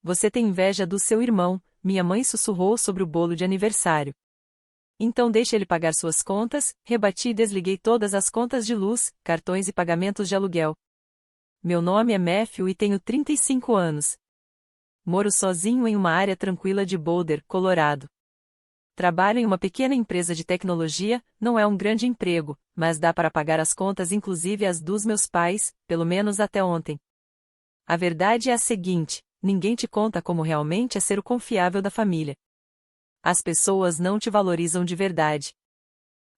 Você tem inveja do seu irmão, minha mãe sussurrou sobre o bolo de aniversário. Então deixe ele pagar suas contas, rebati e desliguei todas as contas de luz, cartões e pagamentos de aluguel. Meu nome é Matthew e tenho 35 anos. Moro sozinho em uma área tranquila de Boulder, Colorado. Trabalho em uma pequena empresa de tecnologia, não é um grande emprego, mas dá para pagar as contas inclusive as dos meus pais, pelo menos até ontem. A verdade é a seguinte: ninguém te conta como realmente é ser o confiável da família. As pessoas não te valorizam de verdade.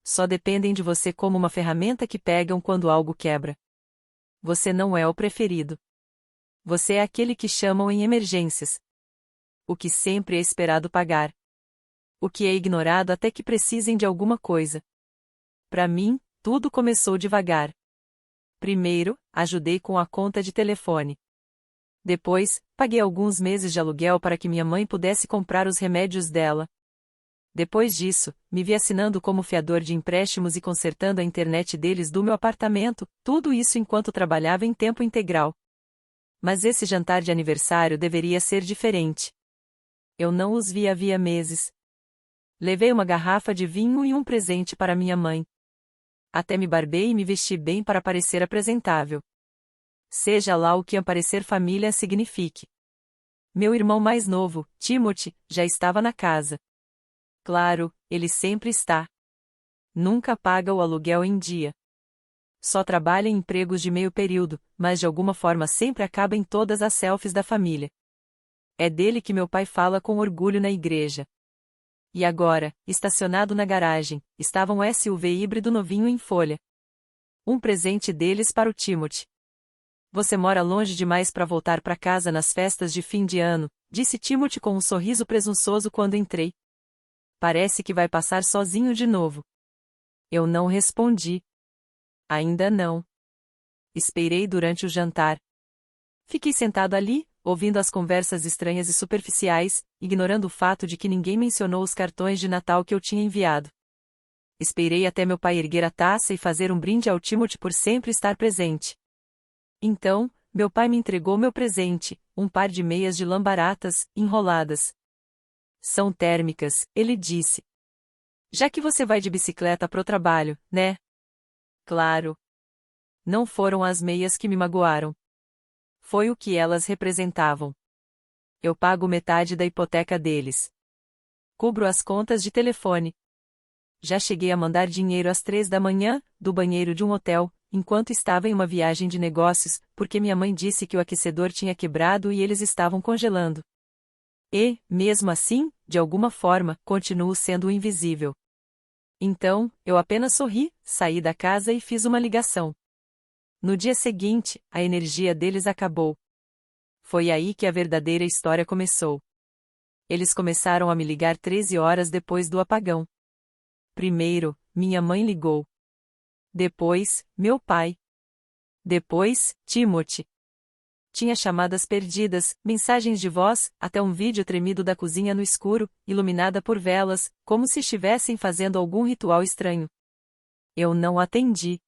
Só dependem de você como uma ferramenta que pegam quando algo quebra. Você não é o preferido. Você é aquele que chamam em emergências. O que sempre é esperado pagar. O que é ignorado até que precisem de alguma coisa. Para mim, tudo começou devagar. Primeiro, ajudei com a conta de telefone. Depois, paguei alguns meses de aluguel para que minha mãe pudesse comprar os remédios dela. Depois disso, me vi assinando como fiador de empréstimos e consertando a internet deles do meu apartamento, tudo isso enquanto trabalhava em tempo integral. Mas esse jantar de aniversário deveria ser diferente. Eu não os vi havia meses. Levei uma garrafa de vinho e um presente para minha mãe. Até me barbei e me vesti bem para parecer apresentável. Seja lá o que aparecer família signifique. Meu irmão mais novo, Timothy, já estava na casa. Claro, ele sempre está. Nunca paga o aluguel em dia. Só trabalha em empregos de meio período, mas de alguma forma sempre acaba em todas as selfies da família. É dele que meu pai fala com orgulho na igreja. E agora, estacionado na garagem, estava um SUV híbrido novinho em folha. Um presente deles para o Timothy. Você mora longe demais para voltar para casa nas festas de fim de ano, disse Timothy com um sorriso presunçoso quando entrei. Parece que vai passar sozinho de novo. Eu não respondi. Ainda não. Esperei durante o jantar. Fiquei sentado ali, ouvindo as conversas estranhas e superficiais, ignorando o fato de que ninguém mencionou os cartões de Natal que eu tinha enviado. Esperei até meu pai erguer a taça e fazer um brinde ao Timothy por sempre estar presente. Então, meu pai me entregou meu presente, um par de meias de lã baratas, enroladas. São térmicas, ele disse. Já que você vai de bicicleta pro trabalho, né? Claro. Não foram as meias que me magoaram. Foi o que elas representavam. Eu pago metade da hipoteca deles. Cubro as contas de telefone. Já cheguei a mandar dinheiro às 3 da manhã, do banheiro de um hotel, enquanto estava em uma viagem de negócios, porque minha mãe disse que o aquecedor tinha quebrado e eles estavam congelando. E, mesmo assim, de alguma forma, continuo sendo invisível. Então, eu apenas sorri, saí da casa e fiz uma ligação. No dia seguinte, a energia deles acabou. Foi aí que a verdadeira história começou. Eles começaram a me ligar 13 horas depois do apagão. Primeiro, minha mãe ligou. Depois, meu pai. Depois, Timothy. Tinha chamadas perdidas, mensagens de voz, até um vídeo tremido da cozinha no escuro, iluminada por velas, como se estivessem fazendo algum ritual estranho. Eu não atendi.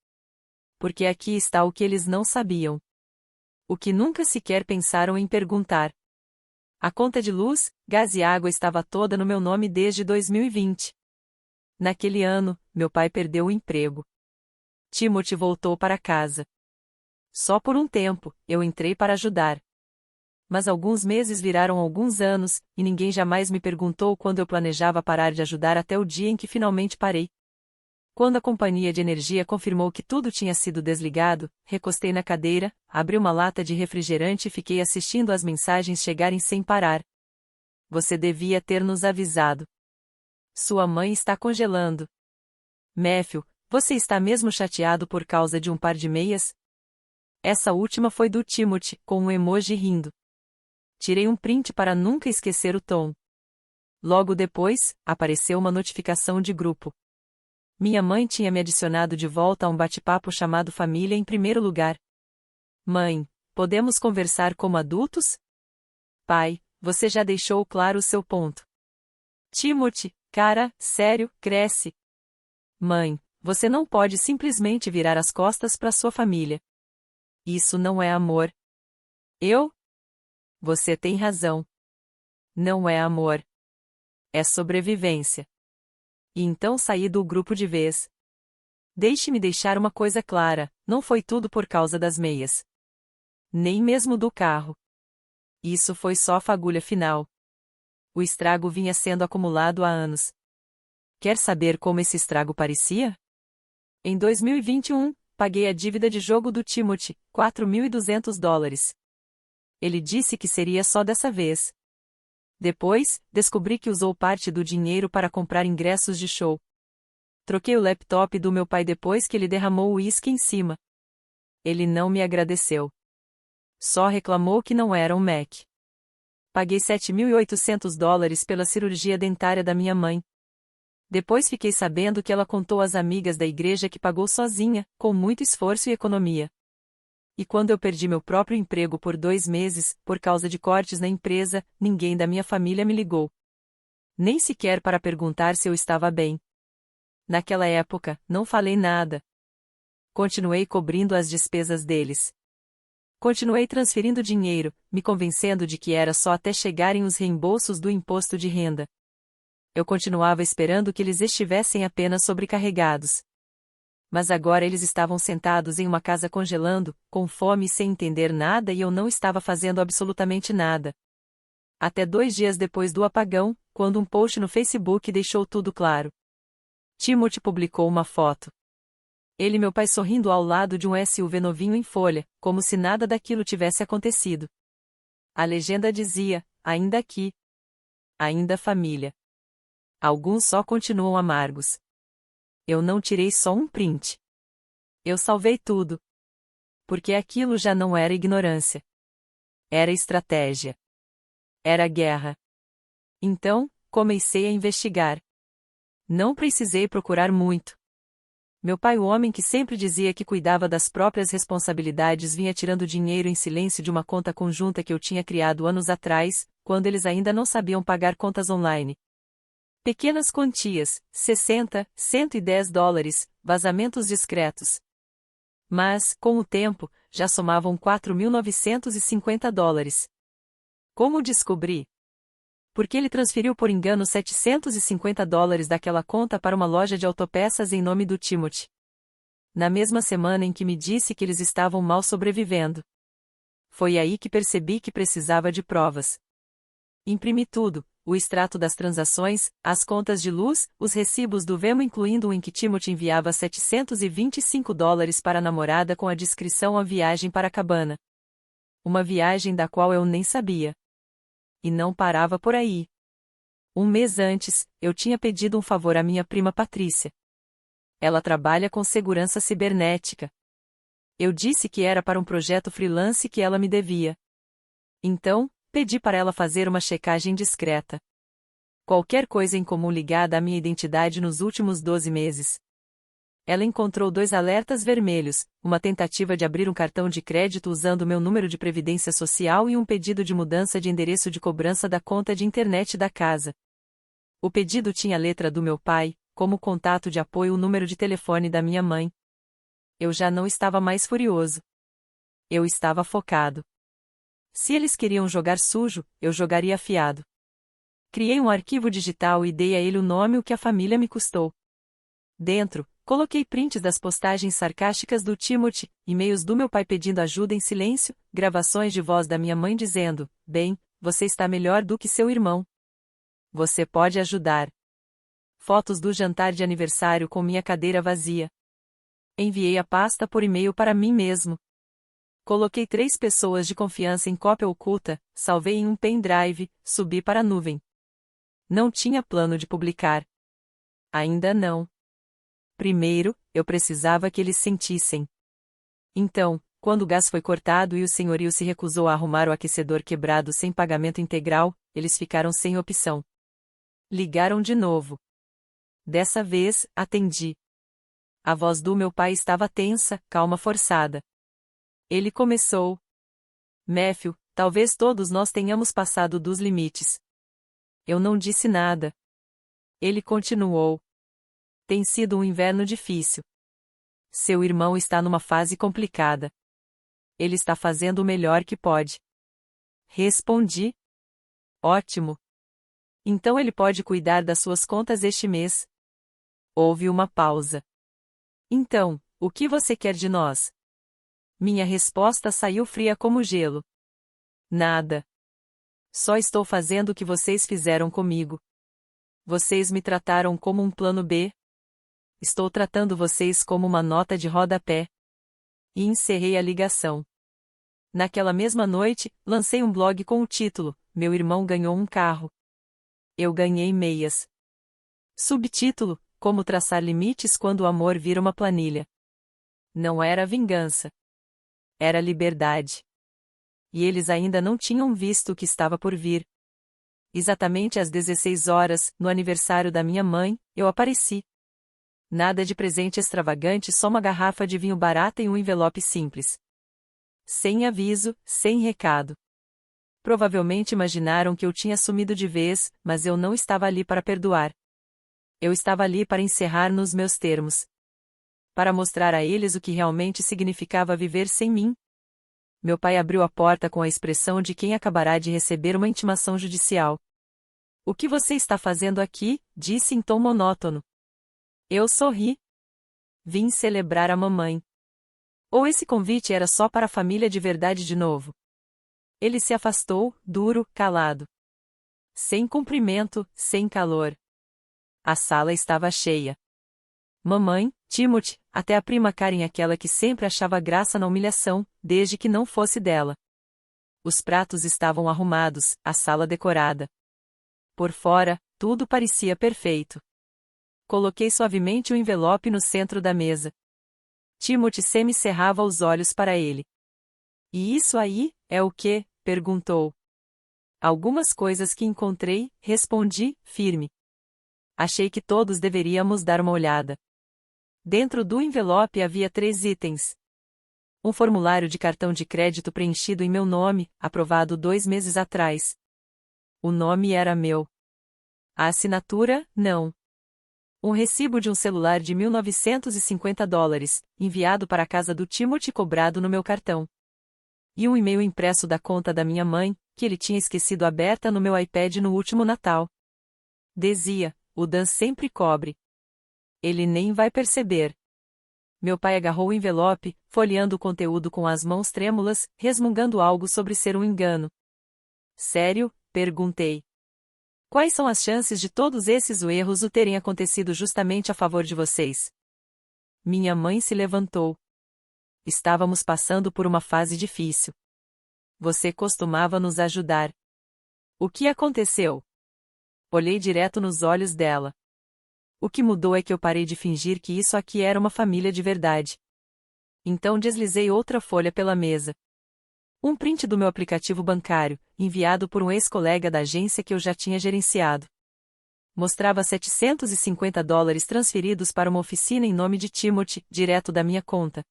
Porque aqui está o que eles não sabiam. O que nunca sequer pensaram em perguntar. A conta de luz, gás e água estava toda no meu nome desde 2020. Naquele ano, meu pai perdeu o emprego. Timothy voltou para casa. Só por um tempo, eu entrei para ajudar. Mas alguns meses viraram alguns anos, e ninguém jamais me perguntou quando eu planejava parar de ajudar até o dia em que finalmente parei. Quando a companhia de energia confirmou que tudo tinha sido desligado, recostei na cadeira, abri uma lata de refrigerante e fiquei assistindo as mensagens chegarem sem parar. Você devia ter nos avisado. Sua mãe está congelando. Matthew, você está mesmo chateado por causa de um par de meias? Essa última foi do Timothy, com um emoji rindo. Tirei um print para nunca esquecer o tom. Logo depois, apareceu uma notificação de grupo. Minha mãe tinha me adicionado de volta a um bate-papo chamado Família em Primeiro Lugar. Mãe, podemos conversar como adultos? Pai, você já deixou claro o seu ponto. Timothy, cara, sério, cresce. Mãe, você não pode simplesmente virar as costas para sua família. Isso não é amor. Eu? Você tem razão. Não é amor. É sobrevivência. E então saí do grupo de vez. Deixe-me deixar uma coisa clara, não foi tudo por causa das meias. Nem mesmo do carro. Isso foi só a fagulha final. O estrago vinha sendo acumulado há anos. Quer saber como esse estrago parecia? Em 2021, paguei a dívida de jogo do Timothy, $4.200. Ele disse que seria só dessa vez. Depois, descobri que usou parte do dinheiro para comprar ingressos de show. Troquei o laptop do meu pai depois que ele derramou o uísque em cima. Ele não me agradeceu. Só reclamou que não era um Mac. Paguei $7.800 pela cirurgia dentária da minha mãe. Depois fiquei sabendo que ela contou às amigas da igreja que pagou sozinha, com muito esforço e economia. E quando eu perdi meu próprio emprego por 2 meses, por causa de cortes na empresa, ninguém da minha família me ligou. Nem sequer para perguntar se eu estava bem. Naquela época, não falei nada. Continuei cobrindo as despesas deles. Continuei transferindo dinheiro, me convencendo de que era só até chegarem os reembolsos do imposto de renda. Eu continuava esperando que eles estivessem apenas sobrecarregados. Mas agora eles estavam sentados em uma casa congelando, com fome e sem entender nada e eu não estava fazendo absolutamente nada. Até 2 dias depois do apagão, quando um post no Facebook deixou tudo claro. Timothy publicou uma foto. Ele e meu pai sorrindo ao lado de um SUV novinho em folha, como se nada daquilo tivesse acontecido. A legenda dizia, ainda aqui. Ainda família. Alguns só continuam amargos. Eu não tirei só um print. Eu salvei tudo. Porque aquilo já não era ignorância. Era estratégia. Era guerra. Então, comecei a investigar. Não precisei procurar muito. Meu pai, o homem que sempre dizia que cuidava das próprias responsabilidades, vinha tirando dinheiro em silêncio de uma conta conjunta que eu tinha criado anos atrás, quando eles ainda não sabiam pagar contas online. Pequenas quantias, $60, $110, vazamentos discretos. Mas, com o tempo, já somavam $4.950. Como descobri? Porque ele transferiu por engano $750 daquela conta para uma loja de autopeças em nome do Timothy. Na mesma semana em que me disse que eles estavam mal sobrevivendo. Foi aí que percebi que precisava de provas. Imprimi tudo. O extrato das transações, as contas de luz, os recibos do Venmo, incluindo o em que Timothy enviava $725 para a namorada com a descrição: a viagem para a cabana. Uma viagem da qual eu nem sabia. E não parava por aí. 1 mês antes, eu tinha pedido um favor à minha prima Patrícia. Ela trabalha com segurança cibernética. Eu disse que era para um projeto freelance que ela me devia. Então, pedi para ela fazer uma checagem discreta. Qualquer coisa em comum ligada à minha identidade nos últimos 12 meses. Ela encontrou 2 alertas vermelhos, uma tentativa de abrir um cartão de crédito usando meu número de previdência social e um pedido de mudança de endereço de cobrança da conta de internet da casa. O pedido tinha a letra do meu pai, como contato de apoio, o número de telefone da minha mãe. Eu já não estava mais furioso. Eu estava focado. Se eles queriam jogar sujo, eu jogaria afiado. Criei um arquivo digital e dei a ele o nome o que a família me custou. Dentro, coloquei prints das postagens sarcásticas do Timothy, e-mails do meu pai pedindo ajuda em silêncio, gravações de voz da minha mãe dizendo: "Bem, você está melhor do que seu irmão. Você pode ajudar." Fotos do jantar de aniversário com minha cadeira vazia. Enviei a pasta por e-mail para mim mesmo. Coloquei 3 pessoas de confiança em cópia oculta, salvei em um pendrive, subi para a nuvem. Não tinha plano de publicar. Ainda não. Primeiro, eu precisava que eles sentissem. Então, quando o gás foi cortado e o senhorio se recusou a arrumar o aquecedor quebrado sem pagamento integral, eles ficaram sem opção. Ligaram de novo. Dessa vez, atendi. A voz do meu pai estava tensa, calma forçada. Ele começou: "Matthew, talvez todos nós tenhamos passado dos limites." Eu não disse nada. Ele continuou: "Tem sido um inverno difícil. Seu irmão está numa fase complicada. Ele está fazendo o melhor que pode. respondi. Ótimo. Então ele pode cuidar das suas contas este mês. Houve uma pausa. Então, o que você quer de nós? Minha resposta saiu fria como gelo. Nada. Só estou fazendo o que vocês fizeram comigo. Vocês me trataram como um plano B. Estou tratando vocês como uma nota de rodapé. E encerrei a ligação. Naquela mesma noite, lancei um blog com o título: Meu irmão ganhou um carro. Eu ganhei meias. Subtítulo: Como traçar limites quando o amor vira uma planilha. Não era vingança. Era liberdade. E eles ainda não tinham visto o que estava por vir. Exatamente às 16 horas, no aniversário da minha mãe, eu apareci. Nada de presente extravagante, só uma garrafa de vinho barata e um envelope simples. Sem aviso, sem recado. Provavelmente imaginaram que eu tinha sumido de vez, mas eu não estava ali para perdoar. Eu estava ali para encerrar nos meus termos. Para mostrar a eles o que realmente significava viver sem mim. Meu pai abriu a porta com a expressão de quem acabará de receber uma intimação judicial. O que você está fazendo aqui? Disse em tom monótono. Eu sorri. Vim celebrar a mamãe. Ou esse convite era só para a família de verdade de novo? Ele se afastou, duro, calado. Sem cumprimento, sem calor. A sala estava cheia. Mamãe, Timothy, até a prima Karen, aquela que sempre achava graça na humilhação, desde que não fosse dela. Os pratos estavam arrumados, a sala decorada. Por fora, tudo parecia perfeito. Coloquei suavemente o envelope no centro da mesa. Timothy semicerrava os olhos para ele. E isso aí, é o quê? Perguntou. Algumas coisas que encontrei, respondi, firme. Achei que todos deveríamos dar uma olhada. Dentro do envelope havia 3 itens. Um formulário de cartão de crédito preenchido em meu nome, aprovado 2 meses atrás. O nome era meu. A assinatura, não. Um recibo de um celular de $1.950, enviado para a casa do Timothy e cobrado no meu cartão. E um e-mail impresso da conta da minha mãe, que ele tinha esquecido aberta no meu iPad no último Natal. Dizia: o Dan sempre cobre. Ele nem vai perceber. Meu pai agarrou o envelope, folheando o conteúdo com as mãos trêmulas, resmungando algo sobre ser um engano. Sério? Perguntei. Quais são as chances de todos esses erros terem acontecido justamente a favor de vocês? Minha mãe se levantou. Estávamos passando por uma fase difícil. Você costumava nos ajudar. O que aconteceu? Olhei direto nos olhos dela. O que mudou é que eu parei de fingir que isso aqui era uma família de verdade. Então deslizei outra folha pela mesa. Um print do meu aplicativo bancário, enviado por um ex-colega da agência que eu já tinha gerenciado. Mostrava $750 transferidos para uma oficina em nome de Timothy, direto da minha conta.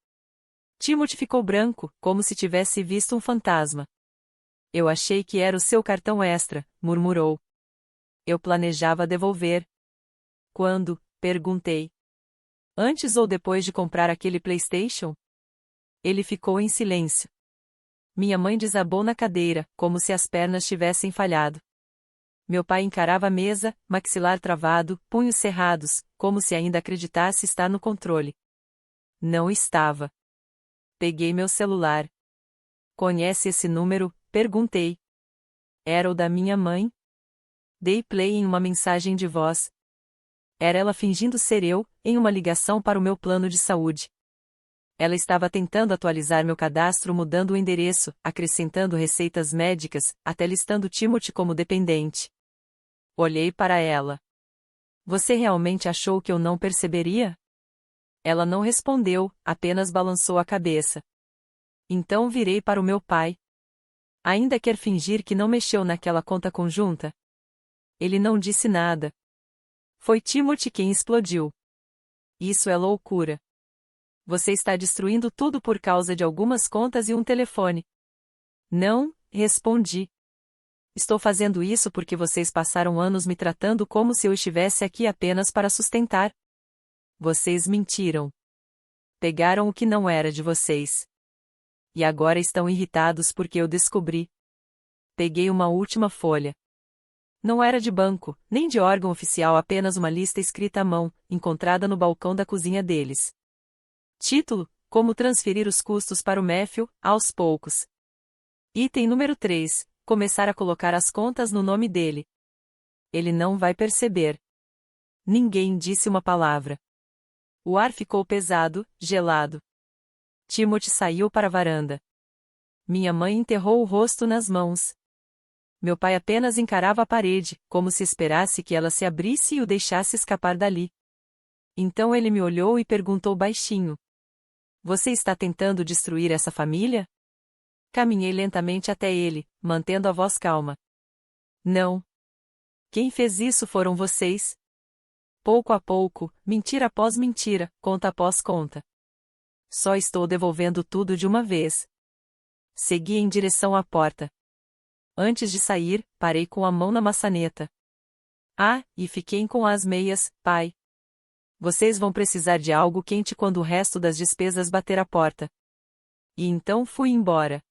Timothy ficou branco, como se tivesse visto um fantasma. Eu achei que era o seu cartão extra, murmurou. Eu planejava devolver. Quando? Perguntei. Antes ou depois de comprar aquele PlayStation? Ele ficou em silêncio. Minha mãe desabou na cadeira, como se as pernas tivessem falhado. Meu pai encarava a mesa, maxilar travado, punhos cerrados, como se ainda acreditasse estar no controle. Não estava. Peguei meu celular. Conhece esse número? Perguntei. Era o da minha mãe? Dei play em uma mensagem de voz. Era ela fingindo ser eu, em uma ligação para o meu plano de saúde. Ela estava tentando atualizar meu cadastro mudando o endereço, acrescentando receitas médicas, até listando Timothy como dependente. Olhei para ela. Você realmente achou que eu não perceberia? Ela não respondeu, apenas balançou a cabeça. Então virei para o meu pai. Ainda quer fingir que não mexeu naquela conta conjunta? Ele não disse nada. Foi Timothy quem explodiu. Isso é loucura. Você está destruindo tudo por causa de algumas contas e um telefone. Não, respondi. Estou fazendo isso porque vocês passaram anos me tratando como se eu estivesse aqui apenas para sustentar. Vocês mentiram. Pegaram o que não era de vocês. E agora estão irritados porque eu descobri. Peguei uma última folha. Não era de banco, nem de órgão oficial, apenas uma lista escrita à mão, encontrada no balcão da cozinha deles. Título: Como transferir os custos para o Matthew, aos poucos. Item número 3. Começar a colocar as contas no nome dele. Ele não vai perceber. Ninguém disse uma palavra. O ar ficou pesado, gelado. Timothy saiu para a varanda. Minha mãe enterrou o rosto nas mãos. Meu pai apenas encarava a parede, como se esperasse que ela se abrisse e o deixasse escapar dali. Então ele me olhou e perguntou baixinho: Você está tentando destruir essa família? Caminhei lentamente até ele, mantendo a voz calma. Não. Quem fez isso foram vocês. Pouco a pouco, mentira após mentira, conta após conta. Só estou devolvendo tudo de uma vez. Segui em direção à porta. Antes de sair, parei com a mão na maçaneta. Ah, e fiquei com as meias, pai. Vocês vão precisar de algo quente quando o resto das despesas bater a porta. E então fui embora.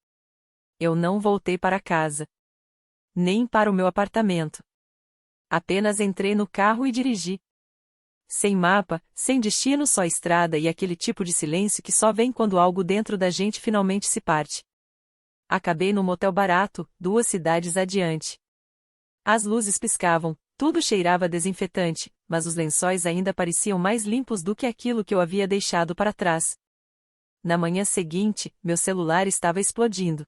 Eu não voltei para casa. Nem para o meu apartamento. Apenas entrei no carro e dirigi. Sem mapa, sem destino, só estrada e aquele tipo de silêncio que só vem quando algo dentro da gente finalmente se parte. Acabei num motel barato, 2 cidades adiante. As luzes piscavam, tudo cheirava desinfetante, mas os lençóis ainda pareciam mais limpos do que aquilo que eu havia deixado para trás. Na manhã seguinte, meu celular estava explodindo.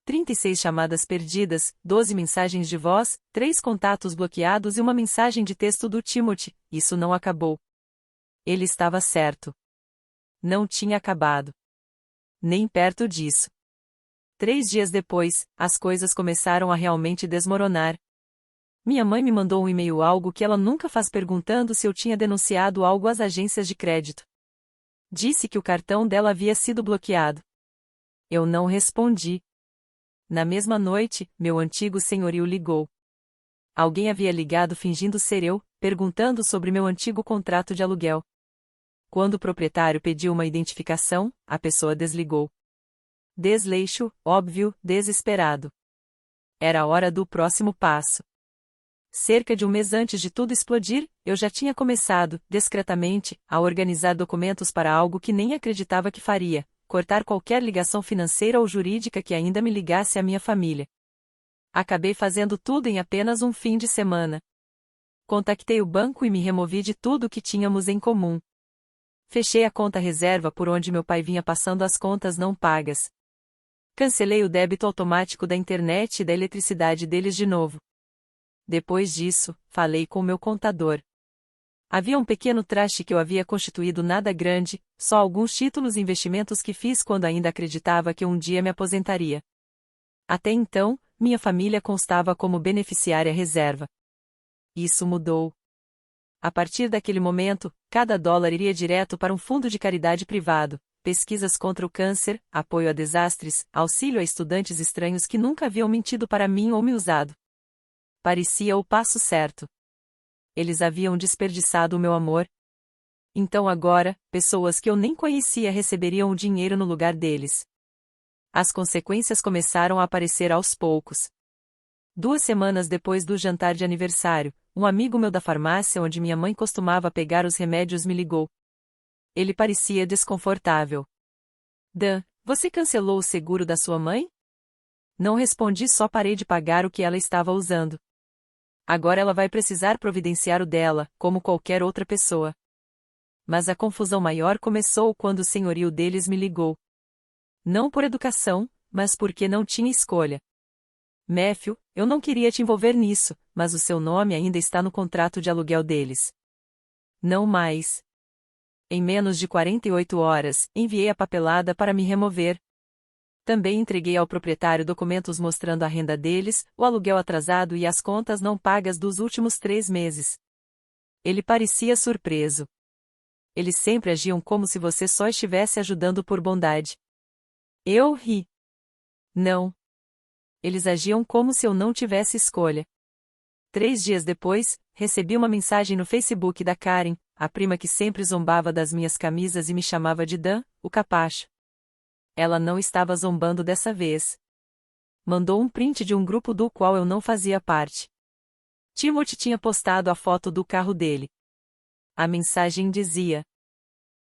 36 chamadas perdidas, 12 mensagens de voz, 3 contatos bloqueados e uma mensagem de texto do Timothy. Isso não acabou. Ele estava certo. Não tinha acabado. Nem perto disso. 3 dias depois, as coisas começaram a realmente desmoronar. Minha mãe me mandou um e-mail, algo que ela nunca faz, perguntando se eu tinha denunciado algo às agências de crédito. Disse que o cartão dela havia sido bloqueado. Eu não respondi. Na mesma noite, meu antigo senhorio ligou. Alguém havia ligado fingindo ser eu, perguntando sobre meu antigo contrato de aluguel. Quando o proprietário pediu uma identificação, a pessoa desligou. Desleixo, óbvio, desesperado. Era a hora do próximo passo. Cerca de um mês antes de tudo explodir, eu já tinha começado, discretamente, a organizar documentos para algo que nem acreditava que faria: cortar qualquer ligação financeira ou jurídica que ainda me ligasse à minha família. Acabei fazendo tudo em apenas um fim de semana. Contactei o banco e me removi de tudo que tínhamos em comum. Fechei a conta reserva por onde meu pai vinha passando as contas não pagas. Cancelei o débito automático da internet e da eletricidade deles de novo. Depois disso, falei com meu contador. Havia um pequeno traste que eu havia constituído, nada grande, só alguns títulos e investimentos que fiz quando ainda acreditava que um dia me aposentaria. Até então, minha família constava como beneficiária reserva. Isso mudou. A partir daquele momento, cada dólar iria direto para um fundo de caridade privado, pesquisas contra o câncer, apoio a desastres, auxílio a estudantes estranhos que nunca haviam mentido para mim ou me usado. Parecia o passo certo. Eles haviam desperdiçado o meu amor. Então agora, pessoas que eu nem conhecia receberiam o dinheiro no lugar deles. As consequências começaram a aparecer aos poucos. 2 semanas depois do jantar de aniversário, um amigo meu da farmácia onde minha mãe costumava pegar os remédios me ligou. Ele parecia desconfortável. Dan, você cancelou o seguro da sua mãe? Não respondi, só parei de pagar o que ela estava usando. Agora ela vai precisar providenciar o dela, como qualquer outra pessoa. Mas a confusão maior começou quando o senhorio deles me ligou. Não por educação, mas porque não tinha escolha. Matthew, eu não queria te envolver nisso, mas o seu nome ainda está no contrato de aluguel deles. Não mais. Em menos de 48 horas, enviei a papelada para me remover. Também entreguei ao proprietário documentos mostrando a renda deles, o aluguel atrasado e as contas não pagas dos últimos 3 meses. Ele parecia surpreso. Eles sempre agiam como se você só estivesse ajudando por bondade. Eu ri. Não. Eles agiam como se eu não tivesse escolha. 3 dias depois, recebi uma mensagem no Facebook da Karen, a prima que sempre zombava das minhas camisas e me chamava de Dan, o capacho. Ela não estava zombando dessa vez. Mandou um print de um grupo do qual eu não fazia parte. Timothy tinha postado a foto do carro dele. A mensagem dizia: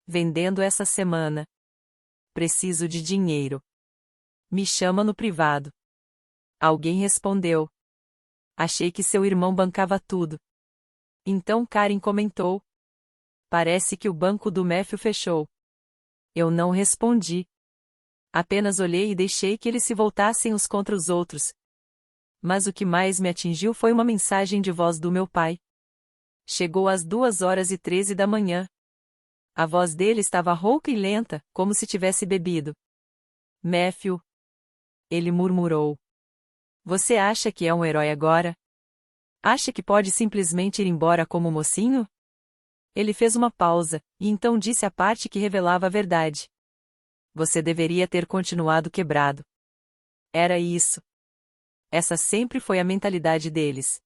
vendendo essa semana. Preciso de dinheiro. Me chama no privado. Alguém respondeu: achei que seu irmão bancava tudo. Então Karen comentou: parece que o banco do Matthew fechou. Eu não respondi. Apenas olhei e deixei que eles se voltassem uns contra os outros. Mas o que mais me atingiu foi uma mensagem de voz do meu pai. Chegou às 2h13 da manhã. A voz dele estava rouca e lenta, como se tivesse bebido. Matthew. Ele murmurou. Você acha que é um herói agora? Acha que pode simplesmente ir embora como mocinho? Ele fez uma pausa, e então disse a parte que revelava a verdade. Você deveria ter continuado quebrado. Era isso. Essa sempre foi a mentalidade deles.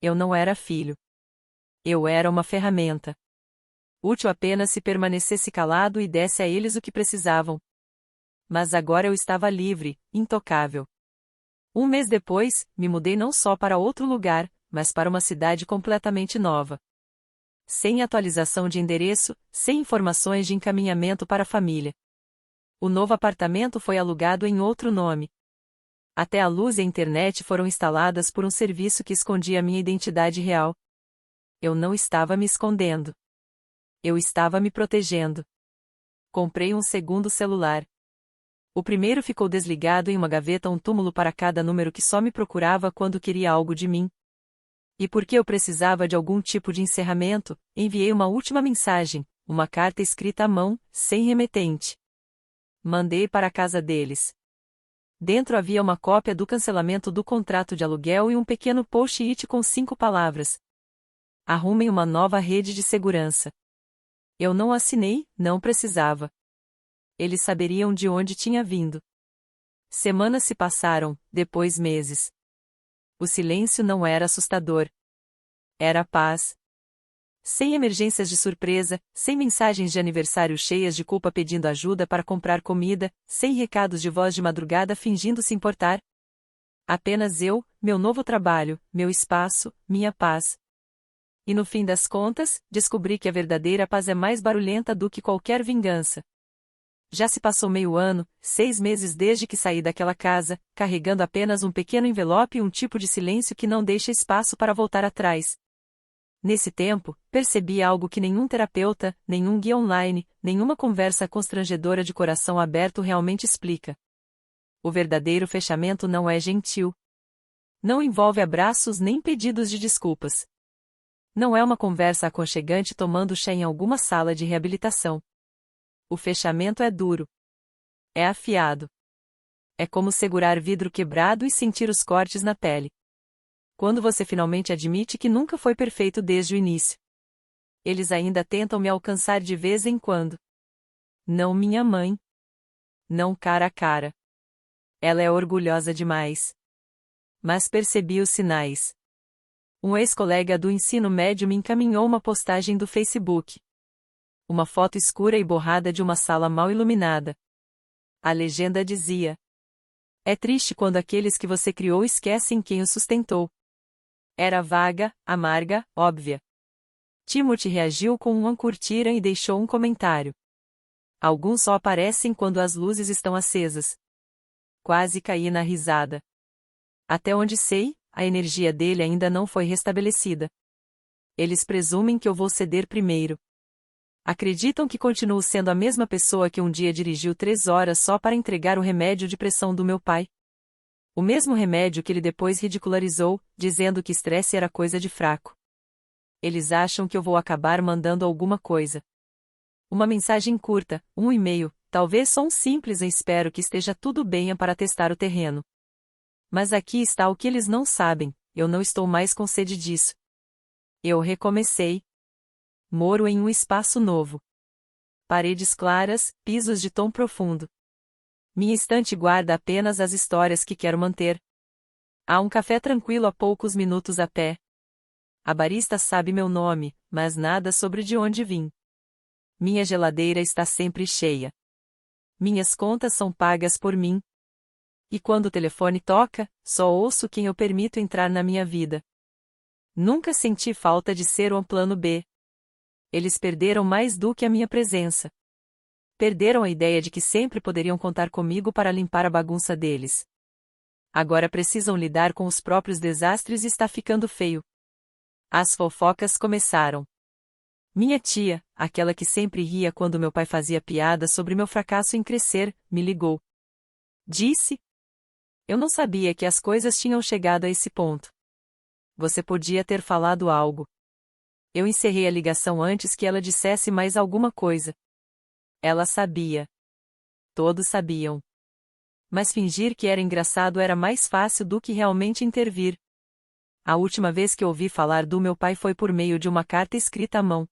Eu não era filho. Eu era uma ferramenta. Útil apenas se permanecesse calado e desse a eles o que precisavam. Mas agora eu estava livre, intocável. Um mês depois, me mudei não só para outro lugar, mas para uma cidade completamente nova. Sem atualização de endereço, sem informações de encaminhamento para a família. O novo apartamento foi alugado em outro nome. Até a luz e a internet foram instaladas por um serviço que escondia minha identidade real. Eu não estava me escondendo. Eu estava me protegendo. Comprei um segundo celular. O primeiro ficou desligado em uma gaveta, um túmulo para cada número que só me procurava quando queria algo de mim. E porque eu precisava de algum tipo de encerramento, enviei uma última mensagem, uma carta escrita à mão, sem remetente. Mandei para a casa deles. Dentro havia uma cópia do cancelamento do contrato de aluguel e um pequeno post-it com 5 palavras. Arrumem uma nova rede de segurança. Eu não assinei, não precisava. Eles saberiam de onde tinha vindo. Semanas se passaram, depois meses. O silêncio não era assustador. Era paz. Sem emergências de surpresa, sem mensagens de aniversário cheias de culpa pedindo ajuda para comprar comida, sem recados de voz de madrugada fingindo se importar. Apenas eu, meu novo trabalho, meu espaço, minha paz. E no fim das contas, descobri que a verdadeira paz é mais barulhenta do que qualquer vingança. Já se passou meio ano, 6 meses desde que saí daquela casa, carregando apenas um pequeno envelope e um tipo de silêncio que não deixa espaço para voltar atrás. Nesse tempo, percebi algo que nenhum terapeuta, nenhum guia online, nenhuma conversa constrangedora de coração aberto realmente explica. O verdadeiro fechamento não é gentil. Não envolve abraços nem pedidos de desculpas. Não é uma conversa aconchegante tomando chá em alguma sala de reabilitação. O fechamento é duro. É afiado. É como segurar vidro quebrado e sentir os cortes na pele. Quando você finalmente admite que nunca foi perfeito desde o início. Eles ainda tentam me alcançar de vez em quando. Não minha mãe. Não cara a cara. Ela é orgulhosa demais. Mas percebi os sinais. Um ex-colega do ensino médio me encaminhou uma postagem do Facebook. Uma foto escura e borrada de uma sala mal iluminada. A legenda dizia: é triste quando aqueles que você criou esquecem quem os sustentou. Era vaga, amarga, óbvia. Timothy reagiu com um curtira e deixou um comentário. Alguns só aparecem quando as luzes estão acesas. Quase caí na risada. Até onde sei, a energia dele ainda não foi restabelecida. Eles presumem que eu vou ceder primeiro. Acreditam que continuo sendo a mesma pessoa que um dia dirigiu 3 horas só para entregar o remédio de pressão do meu pai. O mesmo remédio que ele depois ridicularizou, dizendo que estresse era coisa de fraco. Eles acham que eu vou acabar mandando alguma coisa. Uma mensagem curta, um e-mail, talvez só um simples espero que esteja tudo bem para testar o terreno. Mas aqui está o que eles não sabem, eu não estou mais com sede disso. Eu recomecei. Moro em um espaço novo. Paredes claras, pisos de tom profundo. Minha estante guarda apenas as histórias que quero manter. Há um café tranquilo a poucos minutos a pé. A barista sabe meu nome, mas nada sobre de onde vim. Minha geladeira está sempre cheia. Minhas contas são pagas por mim. E quando o telefone toca, só ouço quem eu permito entrar na minha vida. Nunca senti falta de ser um plano B. Eles perderam mais do que a minha presença. Perderam a ideia de que sempre poderiam contar comigo para limpar a bagunça deles. Agora precisam lidar com os próprios desastres e está ficando feio. As fofocas começaram. Minha tia, aquela que sempre ria quando meu pai fazia piada sobre meu fracasso em crescer, me ligou. Disse: Eu não sabia que as coisas tinham chegado a esse ponto. Você podia ter falado algo. Eu encerrei a ligação antes que ela dissesse mais alguma coisa. Ela sabia. Todos sabiam. Mas fingir que era engraçado era mais fácil do que realmente intervir. A última vez que ouvi falar do meu pai foi por meio de uma carta escrita à mão.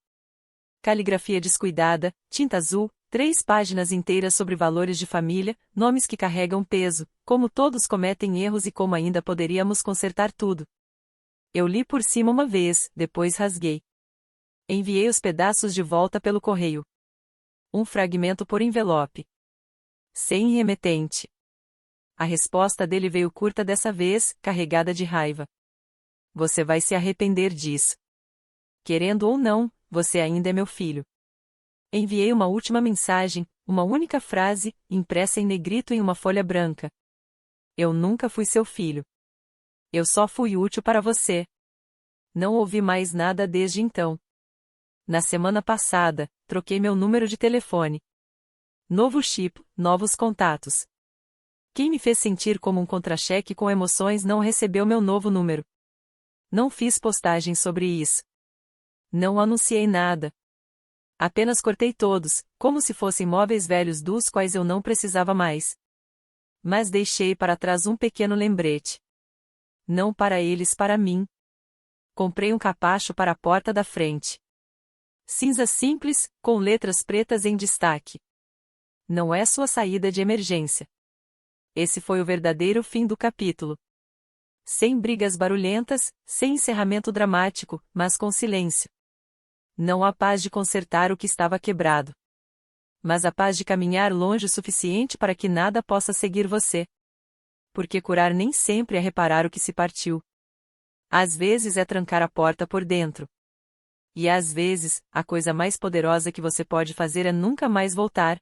Caligrafia descuidada, tinta azul, 3 páginas inteiras sobre valores de família, nomes que carregam peso, como todos cometem erros e como ainda poderíamos consertar tudo. Eu li por cima uma vez, depois rasguei. Enviei os pedaços de volta pelo correio. Um fragmento por envelope. Sem remetente. A resposta dele veio curta dessa vez, carregada de raiva. Você vai se arrepender disso. Querendo ou não, você ainda é meu filho. Enviei uma última mensagem, uma única frase, impressa em negrito em uma folha branca. Eu nunca fui seu filho. Eu só fui útil para você. Não ouvi mais nada desde então. Na semana passada, troquei meu número de telefone. Novo chip, novos contatos. Quem me fez sentir como um contra-cheque com emoções não recebeu meu novo número. Não fiz postagem sobre isso. Não anunciei nada. Apenas cortei todos, como se fossem móveis velhos dos quais eu não precisava mais. Mas deixei para trás um pequeno lembrete. Não para eles, para mim. Comprei um capacho para a porta da frente. Cinza simples, com letras pretas em destaque. Não é sua saída de emergência. Esse foi o verdadeiro fim do capítulo. Sem brigas barulhentas, sem encerramento dramático, mas com silêncio. Não a paz de consertar o que estava quebrado. Mas a paz de caminhar longe o suficiente para que nada possa seguir você. Porque curar nem sempre é reparar o que se partiu. Às vezes é trancar a porta por dentro. E às vezes, a coisa mais poderosa que você pode fazer é nunca mais voltar.